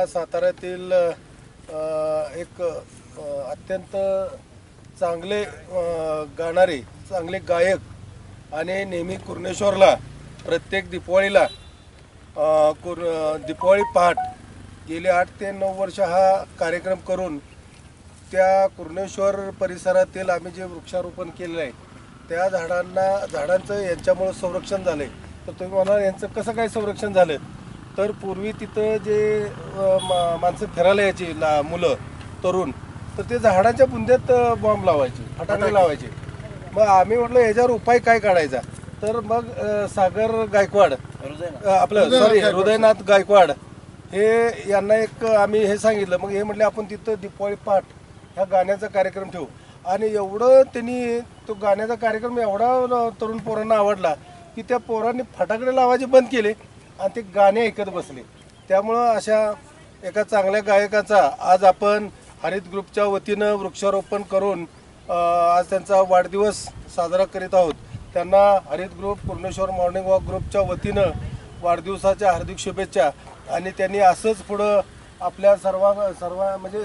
साताऱ्यातील एक अत्यंत चांगले गाणारे चांगले गायक आणि नेहमी कुर्णेश्वरला प्रत्येक दीपावळीला दीपावळी पहाट गेली 8 ते 9 वर्ष हा कार्यक्रम करून त्या कुर्णेश्वर परिसरातील आम्ही जे वृक्षारोपण केलेलं आहे त्या झाडांचं यांच्यामुळे संरक्षण झाले। तर तुम्ही म्हणाल यांचं कसं काय संरक्षण झालं, तर पूर्वी तिथं जे माणसं फिरायला यायची मुलं तरुण, तर ते झाडाच्या बुंद्यात बॉम्ब लावायचे, फटाके लावायचे। मग आम्ही म्हटलं याच्यावर उपाय काय काढायचा, तर मग सागर गायकवाड आपलं हृदयनाथ गायकवाड हे यांना एक आम्ही हे सांगितलं। मग हे म्हटले आपण तिथं दीपावळी पहाट ह्या गाण्याचा कार्यक्रम ठेवू। आणि एवढं त्यांनी तो गाण्याचा कार्यक्रम एवढा तरुण पोरांना आवडला की त्या पोरांनी फटाकडे लावायचे बंद केले आणि ते गाणे ऐकत बसले। त्यामुळं अशा एका चांगल्या गायकाचा आज आपण हरित ग्रुपच्या वतीनं वृक्षारोपण करून आज त्यांचा वाढदिवस साजरा करीत आहोत। त्यांना हरित ग्रुप कुर्णेश्वर मॉर्निंग वॉक ग्रुपच्या वतीनं वाढदिवसाच्या हार्दिक शुभेच्छा। आणि त्यांनी असंच पुढं आपल्या सर्व म्हणजे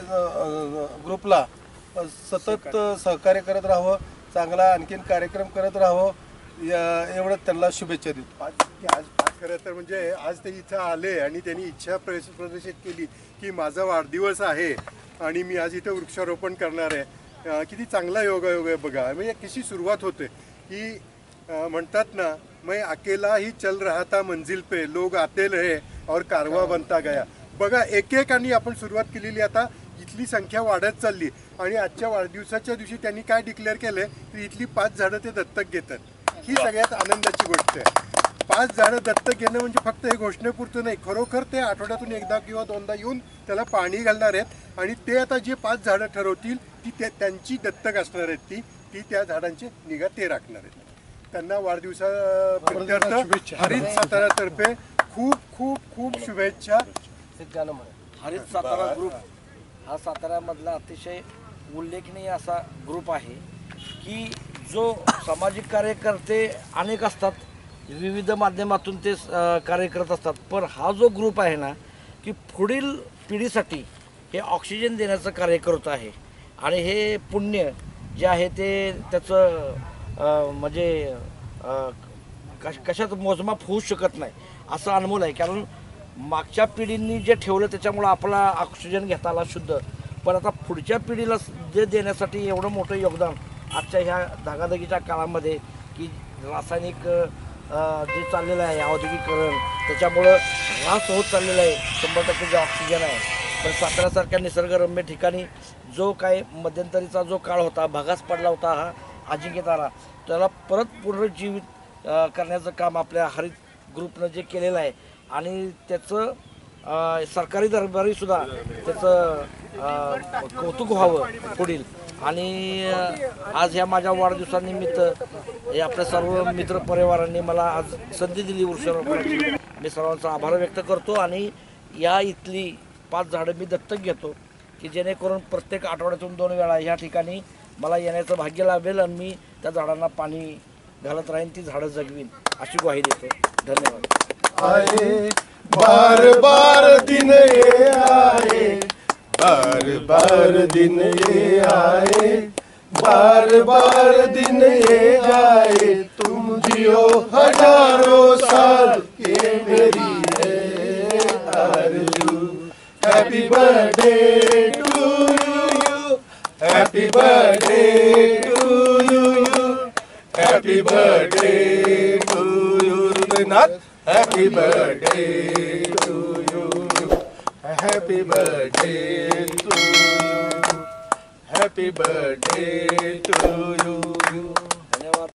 ग्रुपला सतत सहकार्य करत राहावं, चांगला आणखीन कार्यक्रम करत राहावं एवढं त्यांना शुभेच्छा देतो। आज खरं तर म्हणजे आज ते इथं आले आणि त्यांनी इच्छा प्रदर्शित केली की माझा वाढदिवस आहे आणि मी आज इथं वृक्षारोपण करणार आहे। किती चांगला योगायोग आहे बघा। म्हणजे कशी सुरुवात होते की म्हणतात ना, मैं अकेला ही चल रहा था मंजिल पे, लोग आते रहे और कारवा बनता गया। बघा एकेकानी आपण सुरुवात केलेली, आता इथली संख्या वाढत चालली आणि आजच्या वाढदिवसाच्या दिवशी त्यांनी काय डिक्लेअर केलंय की इथली 5 झाडं ते दत्तक घेतात। ही सगळ्यात आनंदाची गोष्ट आहे। 5 झाडं दत्तक घेणं म्हणजे फक्त हे घोषणेपुरतं नाही, खरोखर ते आठवड्यातून एकदा किंवा दोनदा येऊन त्याला पाणी घालणार आहेत आणि ते आता जे 5 झाडं ठरवतील ती त्यांची दत्तक असणार आहेत, ती त्या झाडांची निगा ते राखणार आहेत। त्यांना वाढदिवसाप्रीत्यर्थ हरित सातारातर्फे खूप खूप खूप शुभेच्छा। हरित सातारा ग्रुप हा साताऱ्यामधला अतिशय उल्लेखनीय असा ग्रुप आहे की जो सामाजिक कार्यकर्ते अनेक असतात, विविध माध्यमातून ते कार्य करत असतात, पण हा जो ग्रुप आहे ना की पुढील पिढीसाठी हे ऑक्सिजन देण्याचं कार्य करत आहे। आणि हे पुण्य जे आहे ते त्याचं म्हणजे कशात मोजमाप होऊ शकत नाही असं अनमोल आहे। कारण मागच्या पिढींनी जे ठेवलं त्याच्यामुळं आपला ऑक्सिजन घेता आला शुद्ध, पण आता पुढच्या पिढीला जे देण्यासाठी एवढं मोठं योगदान आजच्या ह्या धागाधगीच्या काळामध्ये की रासायनिक जे चाललेलं आहे औद्योगिकरण, त्याच्यामुळं ऱ्हास होत चाललेलं आहे 100% जे ऑक्सिजन आहे। पण साताऱ्यासारख्या निसर्गरम्य ठिकाणी जो काय मध्यंतरीचा जो काळ होता, भागास पडला होता हा अजिंक्य तारा, त्याला परत पुनरुज्जीवित करण्याचं काम आपल्या हरित ग्रुपनं जे केलेलं आहे आणि त्याचं सरकारी दरबारीसुद्धा त्याचं कौतुक व्हावं पुढील। आणि आज ह्या माझ्या वाढदिवसानिमित्त आपल्या सर्व मित्र परिवारांनी मला आज संधी दिली वृक्षारोपणाची, मी सर्वांचा आभार व्यक्त करतो। आणि या इथली 5 झाडं मी दत्तक घेतो की जेणेकरून प्रत्येक आठवड्यातून 2 वेळा ह्या ठिकाणी मला येण्याचं भाग्य लाभेल आणि मी त्या झाडांना पाणी घालत राहीन, ती झाडं जगवीन अशी ग्वाही देतो। धन्यवाद। आए बार बार दिन ये आए, बार बार दिन ये आए, बार बार दिन ये जाए, तुम जियो हजारों साल ये मेरी है आरज़ू। Happy birthday to you, happy birthday to you, happy birthday to you Hridaynath, happy birthday to you, happy birthday to you, happy birthday to you.